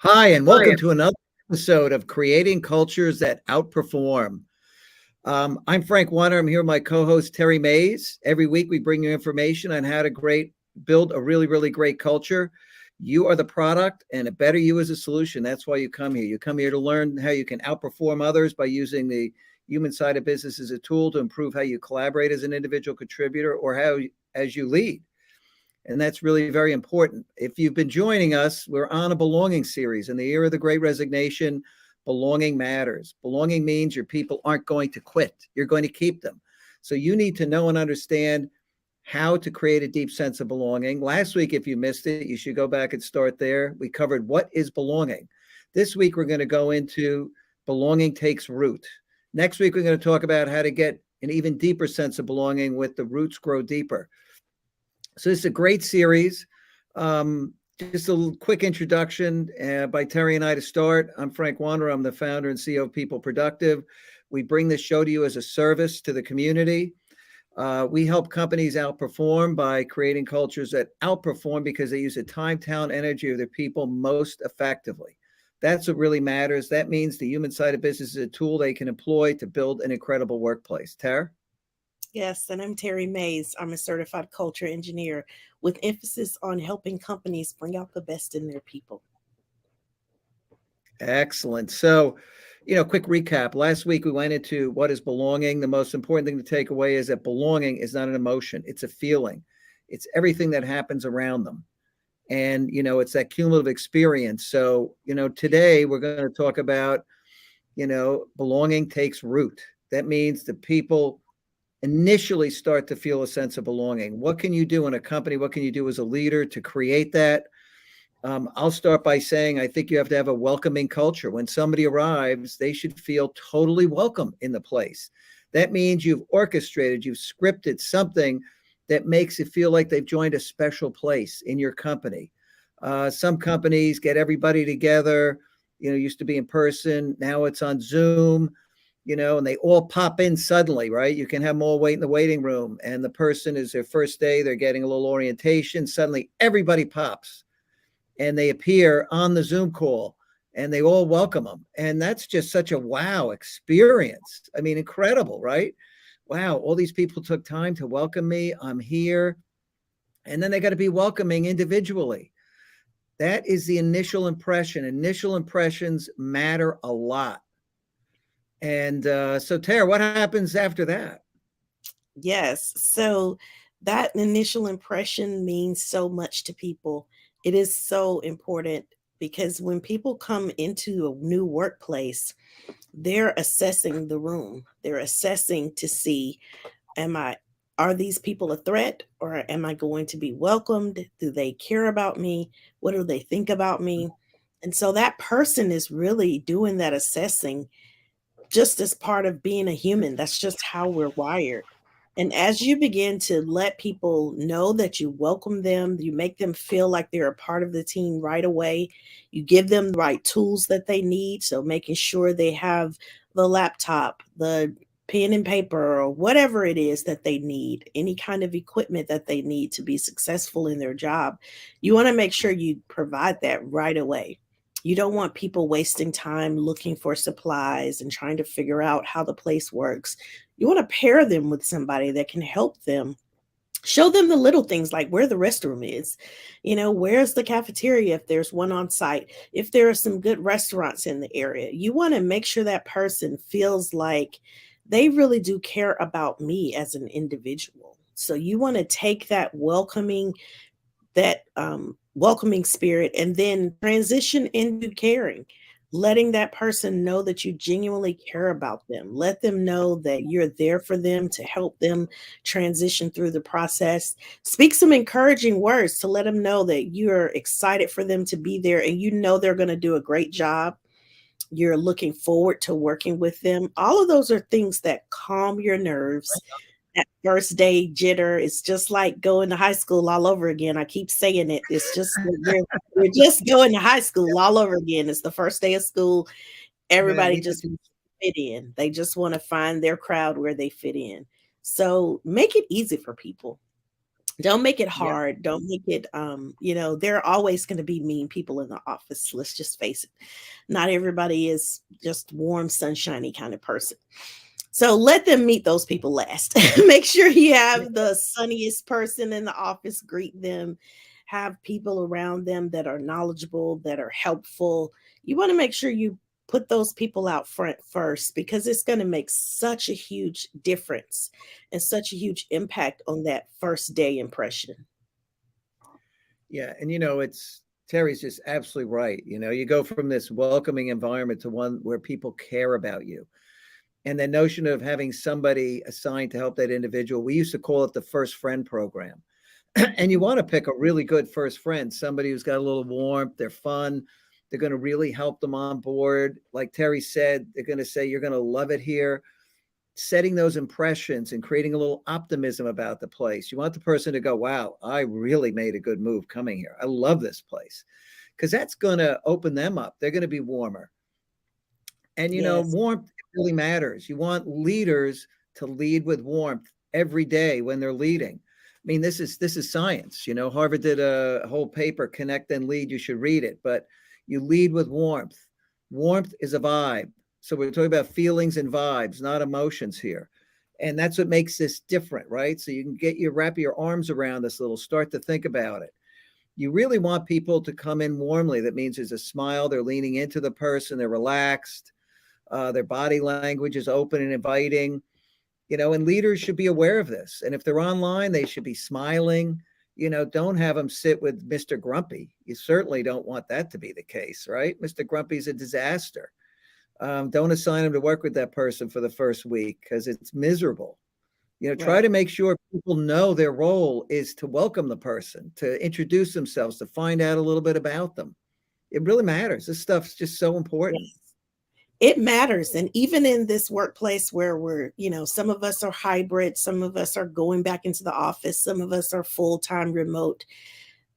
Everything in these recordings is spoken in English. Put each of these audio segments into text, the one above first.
Hi, and welcome Hi. to another episode of Creating Cultures That Outperform. I'm Frank Warner. I'm here with my co-host Terry Mays. Every week we bring you information on how to build a really great culture. You are the product, and a better you is a solution. That's why you come here. You come here to learn how you can outperform others by using the human side of business as a tool to improve how you collaborate as an individual contributor or as you lead. And that's really very important. If you've been joining us, we're on a belonging series. In the era of the Great Resignation, belonging matters. Belonging means your people aren't going to quit. You're going to keep them. So you need to know and understand how to create a deep sense of belonging. Last week, if you missed it, you should go back and start there. We covered what is belonging. This week, we're going to go into belonging takes root. Next week, we're going to talk about how to get an even deeper sense of belonging with the roots grow deeper. So this is a great series. Just a quick introduction by Terry and I to start. I'm Frank Wanderer. I'm the founder and CEO of PeopleProductive. We bring this show to you as a service to the community. We help companies outperform by creating cultures that outperform because they use the time, talent, energy of their people most effectively. That's what really matters. That means the human side of business is a tool they can employ to build an incredible workplace. Tara? Yes, and I'm Terry Mays. I'm a certified culture engineer with emphasis on helping companies bring out the best in their people. Excellent. So, quick recap. Last week we went into what is belonging. The most important thing to take away is that belonging is not an emotion, it's a feeling. It's everything that happens around them. And, it's that cumulative experience. So, today we're going to talk about, belonging takes root. That means the people initially start to feel a sense of belonging. What can you do in a company? What can you do as a leader to create that? I'll start by saying I think you have to have a welcoming culture. When somebody arrives, they should feel totally welcome in the place. That means you've orchestrated, you've scripted something that makes it feel like they've joined a special place in your company. Some companies get everybody together, used to be in person, now it's on Zoom, and they all pop in suddenly, right? You can have them all wait in the waiting room, and the person is their first day, they're getting a little orientation. Suddenly, everybody pops and they appear on the Zoom call and they all welcome them. And that's just such a wow experience. I mean, incredible, right? Wow, all these people took time to welcome me. I'm here. And then they got to be welcoming individually. That is the initial impression. Initial impressions matter a lot. And so, Tara, what happens after that? Yes, so that initial impression means so much to people. It is so important because when people come into a new workplace, they're assessing the room. They're assessing to see, am I are these people a threat or am I going to be welcomed? Do they care about me? What do they think about me? And so that person is really doing that assessing just as part of being a human. That's just how we're wired. And as you begin to let people know that you welcome them, you make them feel like they're a part of the team right away. You give them the right tools that they need. So making sure they have the laptop, the pen and paper, or whatever it is that they need, any kind of equipment that they need to be successful in their job. You want to make sure you provide that right away. You don't want people wasting time looking for supplies and trying to figure out how the place works. You want to pair them with somebody that can help them. Show them the little things like where the restroom is, where's the cafeteria if there's one on site, if there are some good restaurants in the area. You want to make sure that person feels like they really do care about me as an individual. So you want to take that welcoming spirit and then transition into caring, letting that person know that you genuinely care about them. Let them know that you're there for them to help them transition through the process. Speak some encouraging words to let them know that you're excited for them to be there and you know they're going to do a great job. You're looking forward to working with them. All of those are things that calm your nerves. That first day jitter is just like going to high school all over again. I keep saying it. It's just we're just going to high school all over again. It's the first day of school. Man, Everybody we just did. wants to fit in. They just want to find their crowd where they fit in. So make it easy for people. Don't make it Yeah. hard. Don't make it, there are always going to be mean people in the office. Let's just face it. Not everybody is just warm, sunshiny kind of person. So let them meet those people last. Make sure you Yeah. have the sunniest person in the office, greet them, have people around them that are knowledgeable, that are helpful. You want to make sure you put those people out front first because it's going to make such a huge difference and such a huge impact on that first day impression. Yeah. And, it's Terry's just absolutely right. You go from this welcoming environment to one where people care about you. And the notion of having somebody assigned to help that individual, we used to call it the first friend program. And you want to pick a really good first friend, somebody who's got a little warmth, they're fun, they're going to really help them on board. Like Terry said, they're going to say, you're going to love it here. Setting those impressions and creating a little optimism about the place. You want the person to go, wow, I really made a good move coming here. I love this place. Because that's going to open them up. They're going to be warmer. And Yes, warmth really matters. You want leaders to lead with warmth every day when they're leading. I mean, this is science. Harvard did a whole paper, Connect and Lead. You should read it. But you lead with warmth. Warmth is a vibe. So we're talking about feelings and vibes, not emotions here. And that's what makes this different, right? So you can wrap your arms around this little, start to think about it. You really want people to come in warmly. That means there's a smile, they're leaning into the person, they're relaxed, their body language is open and inviting, and leaders should be aware of this. And if they're online, they should be smiling. Don't have them sit with Mr. Grumpy. You certainly don't want that to be the case, right? Mr. Grumpy's a disaster. Don't assign them to work with that person for the first week because it's miserable. Try right. to make sure people know their role is to welcome the person, to introduce themselves, to find out a little bit about them. It really matters. This stuff's just so important. Yes. It matters. And even in this workplace where some of us are hybrid, some of us are going back into the office, some of us are full time remote.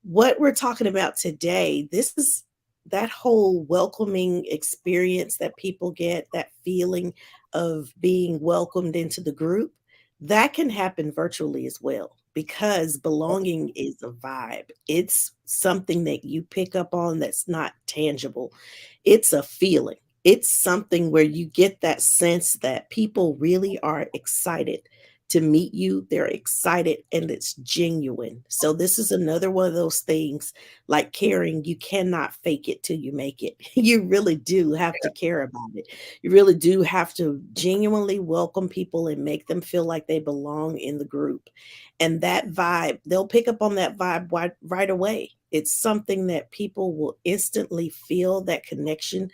What we're talking about today, this is that whole welcoming experience that people get, that feeling of being welcomed into the group, that can happen virtually as well because belonging is a vibe. It's something that you pick up on that's not tangible. It's a feeling. It's something where you get that sense that people really are excited to meet you. They're excited and it's genuine. So this is another one of those things like caring. You cannot fake it till you make it. You really do have to care about it. You really do have to genuinely welcome people and make them feel like they belong in the group. And that vibe, they'll pick up on that vibe right away. It's something that people will instantly feel that connection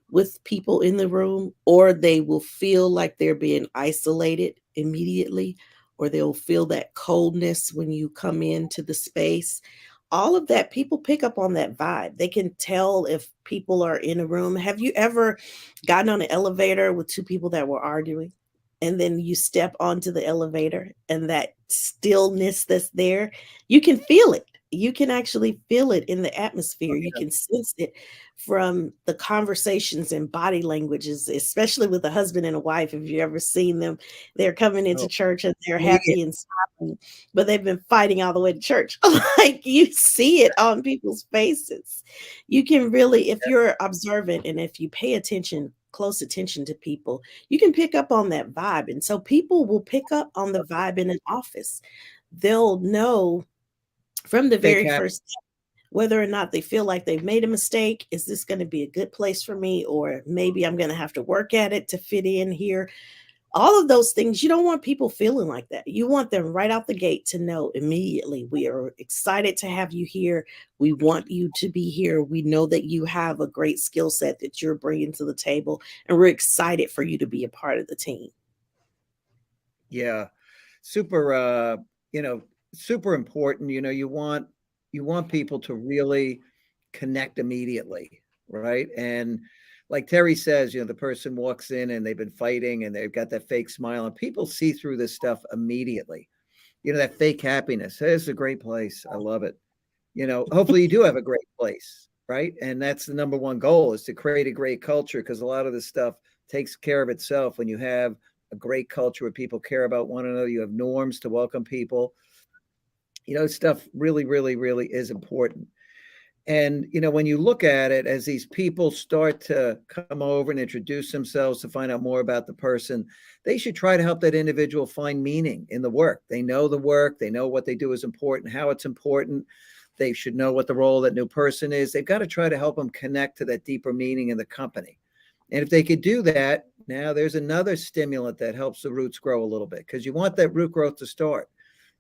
with people in the room, or they will feel like they're being isolated immediately, or they'll feel that coldness when you come into the space. All of that, people pick up on that vibe. They can tell if people are in a room. Have you ever gotten on an elevator with two people that were arguing? And then you step onto the elevator and that stillness that's there, you can feel it. You can actually feel it in the atmosphere. You can sense it from the conversations and body languages, especially with a husband and a wife. If you ever seen them, they're coming into Oh, church and they're yeah. happy and smiling, but they've been fighting all the way to church. Like you see it on people's faces. You can really, if you're observant and if you pay attention, close attention to people, you can pick up on that vibe. And so people will pick up on the vibe in an office. They'll know from the Fake very happy. first whether or not they feel like they've made a mistake. Is this going to be a good place for me? Or maybe I'm going to have to work at it to fit in here. All of those things, you don't want people feeling like that. You want them right out the gate to know immediately, we are excited to have you here. We want you to be here. We know that you have a great skill set that you're bringing to the table, and we're excited for you to be a part of the team. Yeah. Super you know, super important. You want people to really connect immediately, right? And like Terry says, the person walks in and they've been fighting and they've got that fake smile and people see through this stuff immediately. That fake happiness. Hey, it's a great place. I love it. Hopefully you do have a great place, right? And that's the number one goal is to create a great culture because a lot of this stuff takes care of itself when you have a great culture where people care about one another. You have norms to welcome people. Stuff really, really, really is important. And, when you look at it, as these people start to come over and introduce themselves to find out more about the person, they should try to help that individual find meaning in the work. They know the work, they know what they do is important, how it's important. They should know what the role of that new person is. They've got to try to help them connect to that deeper meaning in the company. And if they could do that, now there's another stimulant that helps the roots grow a little bit, because you want that root growth to start.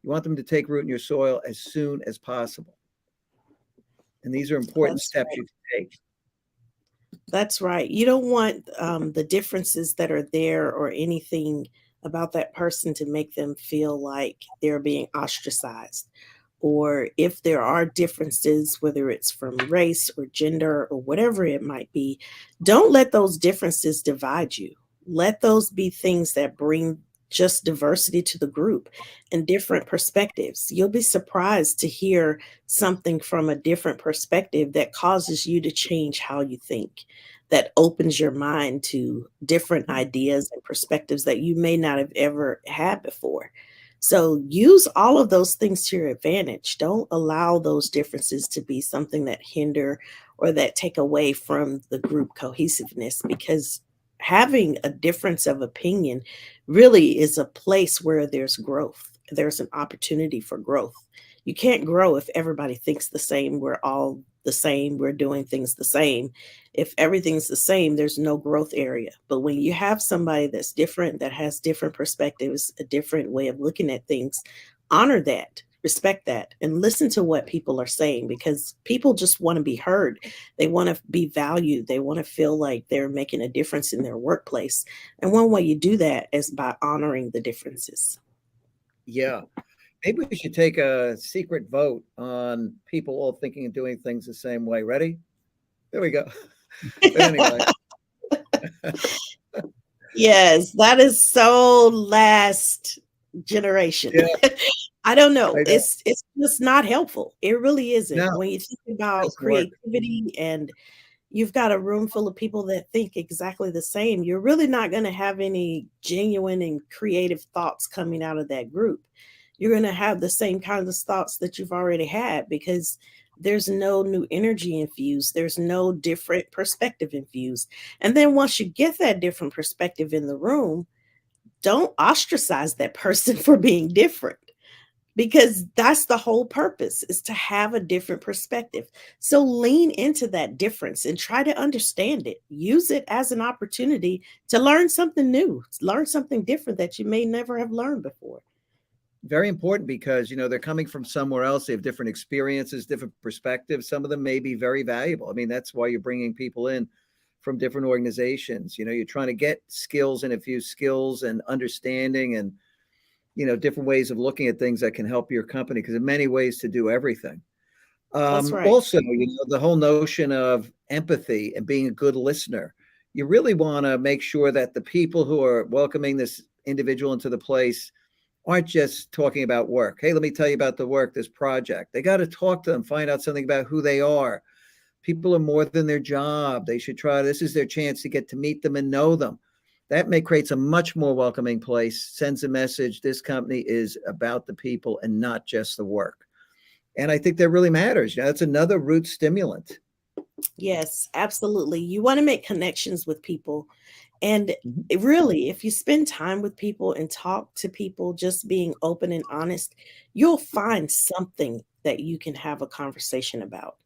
You want them to take root in your soil as soon as possible. And these are important That's steps right. you can take. That's right. You don't want the differences that are there or anything about that person to make them feel like they're being ostracized. Or if there are differences, whether it's from race or gender or whatever it might be, don't let those differences divide you. Let those be things that bring just diversity to the group and different perspectives. You'll be surprised to hear something from a different perspective that causes you to change how you think, that opens your mind to different ideas and perspectives that you may not have ever had before. So use all of those things to your advantage. Don't allow those differences to be something that hinder or that take away from the group cohesiveness, because having a difference of opinion really is a place where there's growth. There's an opportunity for growth. You can't grow if everybody thinks the same. We're all the same. We're doing things the same. If everything's the same, there's no growth area. But when you have somebody that's different, that has different perspectives, a different way of looking at things, honor that, respect that, and listen to what people are saying, because people just want to be heard. They want to be valued. They want to feel like they're making a difference in their workplace. And one way you do that is by honoring the differences. Yeah. Maybe we should take a secret vote on people all thinking and doing things the same way. Ready? There we go. But anyway. Yes, that is so last generation. Yeah, I don't know. I know. It's just not helpful. It really isn't. No, When you think it about doesn't work. creativity and you've got a room full of people that think exactly the same, you're really not going to have any genuine and creative thoughts coming out of that group. You're going to have the same kinds of thoughts that you've already had, because there's no new energy infused, there's no different perspective infused. And then once you get that different perspective in the room, don't ostracize that person for being different, because that's the whole purpose, is to have a different perspective. So lean into that difference and try to understand it. Use it as an opportunity to learn something new, learn something different that you may never have learned before. Very important, because they're coming from somewhere else. They have different experiences, different perspectives. Some of them may be very valuable. I mean, that's why you're bringing people in from different organizations. You're trying to get skills and infuse skills and understanding and different ways of looking at things that can help your company, because there are many ways to do everything. That's right. Also, the whole notion of empathy and being a good listener. You really want to make sure that the people who are welcoming this individual into the place aren't just talking about work. Hey, let me tell you about the work, this project. They got to talk to them, find out something about who they are. People are more than their job. They should try. This is their chance to get to meet them and know them. That may creates a much more welcoming place, sends a message. This company is about the people and not just the work. And I think that really matters. That's another root stimulant. Yes, absolutely. You want to make connections with people. And Mhm. really, if you spend time with people and talk to people, just being open and honest, you'll find something that you can have a conversation about.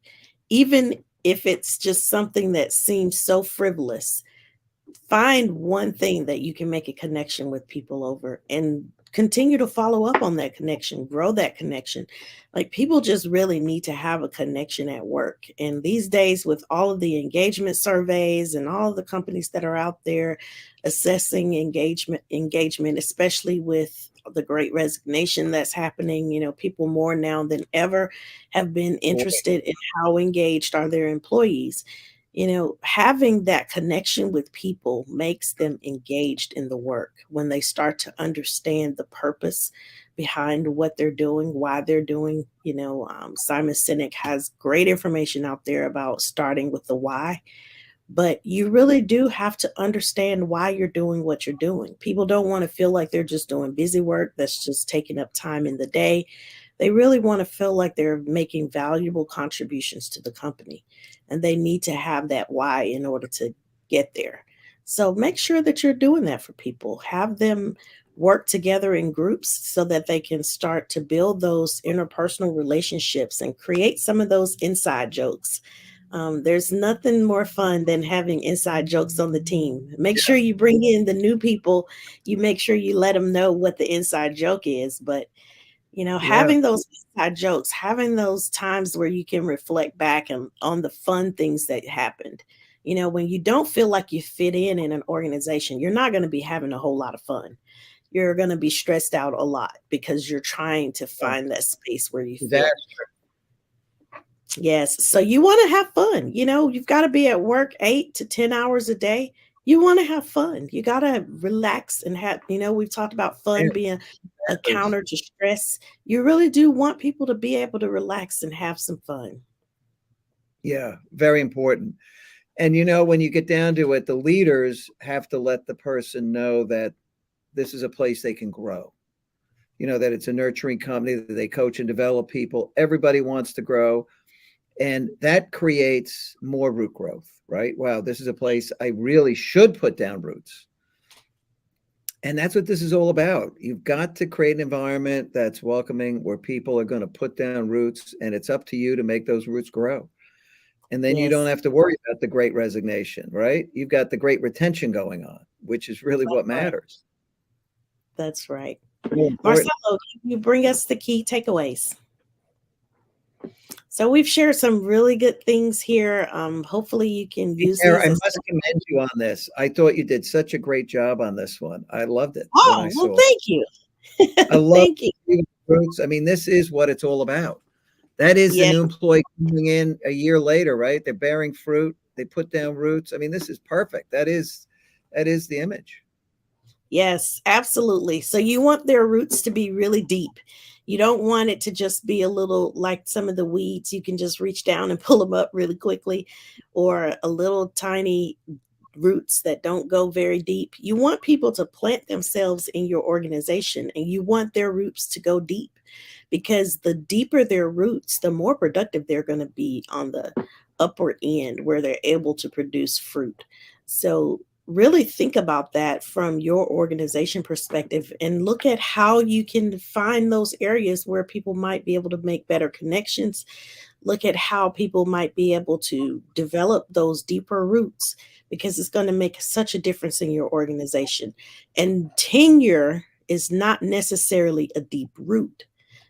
Even if it's just something that seems so frivolous, find one thing that you can make a connection with people over and continue to follow up on that connection, grow that connection. Like, people just really need to have a connection at work. And these days, with all of the engagement surveys and all of the companies that are out there assessing engagement, especially with the great resignation that's happening, people more now than ever have been Boy, interested in how engaged are their employees. Having that connection with people makes them engaged in the work when they start to understand the purpose behind what they're doing, why they're doing. Simon Sinek has great information out there about starting with the why, but you really do have to understand why you're doing what you're doing. People don't want to feel like they're just doing busy work that's just taking up time in the day. They really want to feel like they're making valuable contributions to the company, and they need to have that why in order to get there. So make sure that you're doing that for people. Have them work together in groups so that they can start to build those interpersonal relationships and create some of those inside jokes. There's nothing more fun than having inside jokes on the team. Make sure you bring in the new people. You make sure you let them know what the inside joke is. But, Yeah. having those inside jokes, having those times where you can reflect back on the fun things that happened. When you don't feel like you fit in an organization, you're not going to be having a whole lot of fun. You're going to be stressed out a lot because you're trying to Yeah. find that space where you That feel. Yes. So you want to have fun. You've got to be at work 8 to 10 hours a day. You want to have fun. You got to relax and we've talked about fun being a matters. counter to stress. You really do want people to be able to relax and have some fun. Yeah, very important. And when you get down to it, the leaders have to let the person know that this is a place they can grow. That it's a nurturing company, that they coach and develop people. Everybody wants to grow. And that creates more root growth, right? Wow, this is a place I really should put down roots. And that's what this is all about. You've got to create an environment that's welcoming where people are going to put down roots, and it's up to you to make those roots grow. And then you don't Yes. have to worry about the great resignation, right? You've got the great retention going on, which is really what Right. matters. That's right. Really important. Marcelo, can you bring us the key takeaways? So we've shared some really good things here. Hopefully you can Hey, use Tara, these I as. must commend you on this. I thought you did such a great job on this one. I loved it when I Oh, well, saw it. thank you. I love Thank you. roots. I mean, this is what it's all about. That is the Yeah. new employee coming in a year later, right? They're bearing fruit. They put down roots. I mean, this is perfect. That is the image. Yes, absolutely. So you want their roots to be really deep. You don't want it to just be a little like some of the weeds. You can just reach down and pull them up really quickly, or a little tiny roots that don't go very deep. You want people to plant themselves in your organization, and you want their roots to go deep, because the deeper their roots, the more productive they're going to be on the upward end where they're able to produce fruit. So really think about that from your organization perspective and look at how you can find those areas where people might be able to make better connections. Look at how people might be able to develop those deeper roots, because it's going to make such a difference in your organization. And tenure is not necessarily a deep root.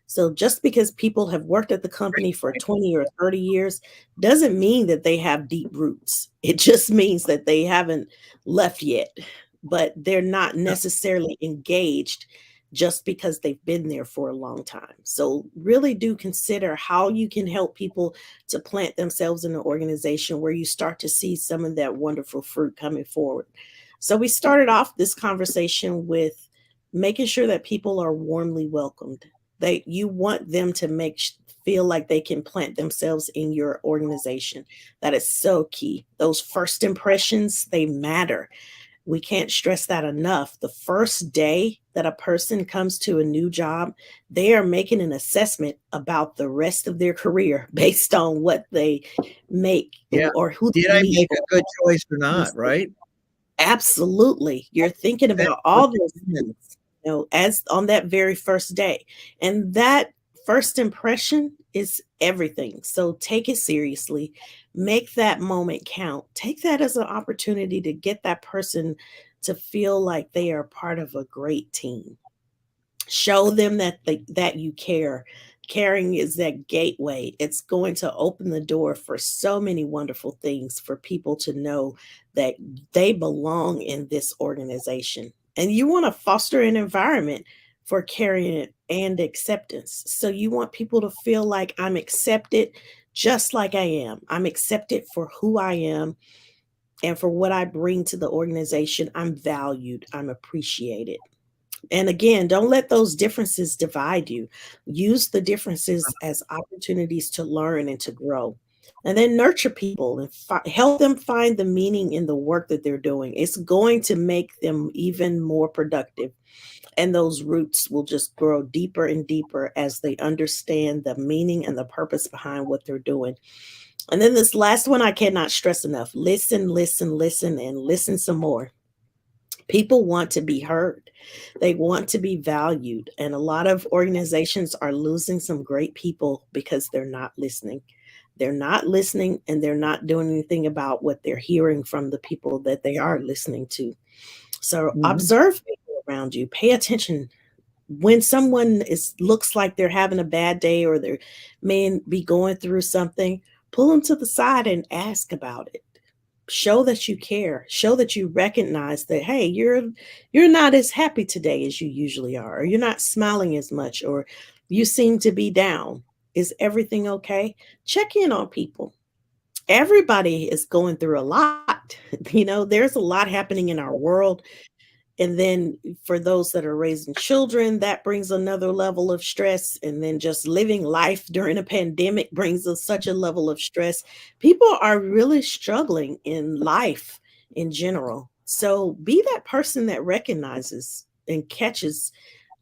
So just because people have worked at the company for 20 or 30 years doesn't mean that they have deep roots. It just means that they haven't left yet, but they're not necessarily engaged just because they've been there for a long time. So really do consider how you can help people to plant themselves in an organization where you start to see some of that wonderful fruit coming forward. So we started off this conversation with making sure that people are warmly welcomed. You want them to feel like they can plant themselves in your organization. That is so key. Those first impressions, they matter. We can't stress that enough. The first day that a person comes to a new job, they are making an assessment about the rest of their career based on what they make Yeah. or who Did they I meet. make a good choice or not? Right. Absolutely. You're thinking That's about what all those things, as on that very first day. And that first impression is everything. So take it seriously. Make that moment count. Take that as an opportunity to get that person to feel like they are part of a great team. Show them that you care. Caring is that gateway. It's going to open the door for so many wonderful things for people to know that they belong in this organization. And you want to foster an environment for caring and acceptance. So you want people to feel like I'm accepted just like I am. I'm accepted for who I am and for what I bring to the organization. I'm valued. I'm appreciated. And again, don't let those differences divide you. Use the differences as opportunities to learn and to grow. And then nurture people and help them find the meaning in the work that they're doing. It's going to make them even more productive. And those roots will just grow deeper and deeper as they understand the meaning and the purpose behind what they're doing. And then this last one, I cannot stress enough: listen, listen, listen, and listen some more. People want to be heard, they want to be valued. And a lot of organizations are losing some great people because they're not listening. They're not listening, and they're not doing anything about what they're hearing from the people that they are listening to. So Mhm. observe people around you, pay attention. When someone is looks like they're having a bad day, or they may be going through something, pull them to the side and ask about it. Show that you care, show that you recognize that, hey, you're not as happy today as you usually are, or you're not smiling as much, or you seem to be down. Is everything okay? Check in on people. Everybody is going through a lot. There's a lot happening in our world. And then for those that are raising children, that brings another level of stress. And then just living life during a pandemic brings us such a level of stress. People are really struggling in life in general. So be that person that recognizes and catches,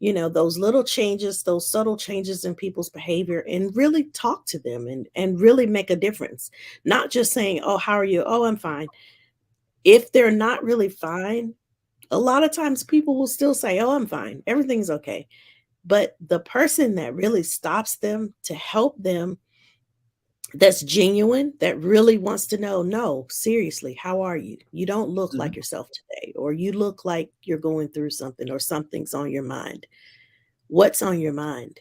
those little changes, those subtle changes in people's behavior, and really talk to them and really make a difference. Not just saying, oh, how are you? Oh, I'm fine. If they're not really fine, a lot of times people will still say, "Oh, I'm fine. Everything's okay." But the person that really stops them to help them, that's genuine, that really wants to know, "No, seriously, how are you? You don't look like Mhm. yourself today, or you look like you're going through something, or something's on your mind. What's on your mind?"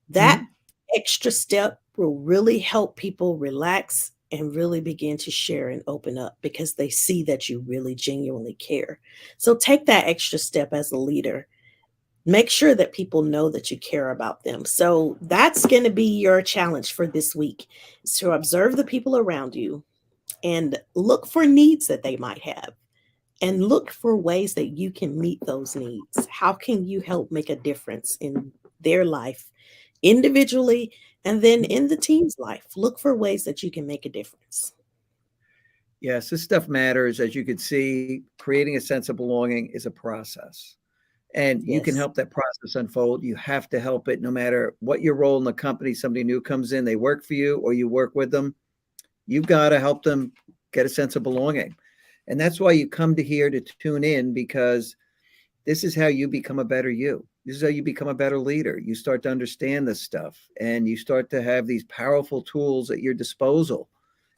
That Mhm. extra step will really help people relax and really begin to share and open up, because they see that you really genuinely care. So take that extra step as a leader. Make sure that people know that you care about them. So that's going to be your challenge for this week, is to observe the people around you and look for needs that they might have, and look for ways that you can meet those needs. How can you help make a difference in their life individually, and then in the team's life? Look for ways that you can make a difference. Yes, this stuff matters. As you can see, creating a sense of belonging is a process, and you can Yes. help that process unfold. You have to help it no matter what your role in the company. Somebody new comes in, they work for you or you work with them. You've got to help them get a sense of belonging. And that's why you come to here to tune in, because this is how you become a better you. This is how you become a better leader. You start to understand this stuff, and you start to have these powerful tools at your disposal,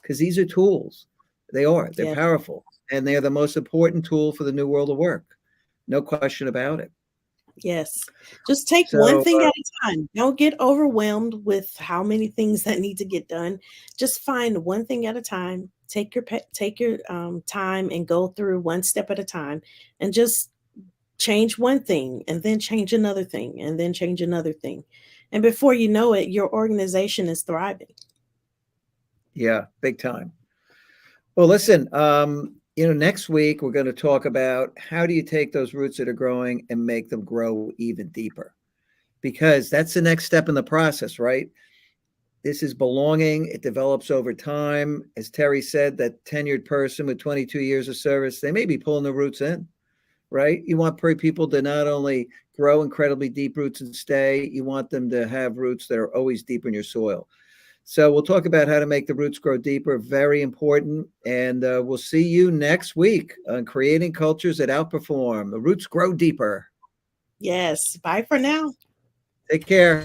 because these are tools. They are. They're Yeah. powerful, and they're the most important tool for the new world of work. No question about it. Yes. Just take one So, thing at a time. Don't get overwhelmed with how many things that need to get done. Just find one thing at a time. Take your time and go through one step at a time, and just change one thing, and then change another thing, and then change another thing. And before you know it, your organization is thriving. yeah, big time. Well, listen, next week we're going to talk about how do you take those roots that are growing and make them grow even deeper, because that's the next step in the process, right? This is belonging. It develops over time. As Terry said, that tenured person with 22 years of service, they may be pulling the roots in, right? You want people to not only grow incredibly deep roots and stay, you want them to have roots that are always deep in your soil. So we'll talk about how to make the roots grow deeper. Very important. And we'll see you next week on creating cultures that outperform. The roots grow deeper. Yes. Bye for now. Take care.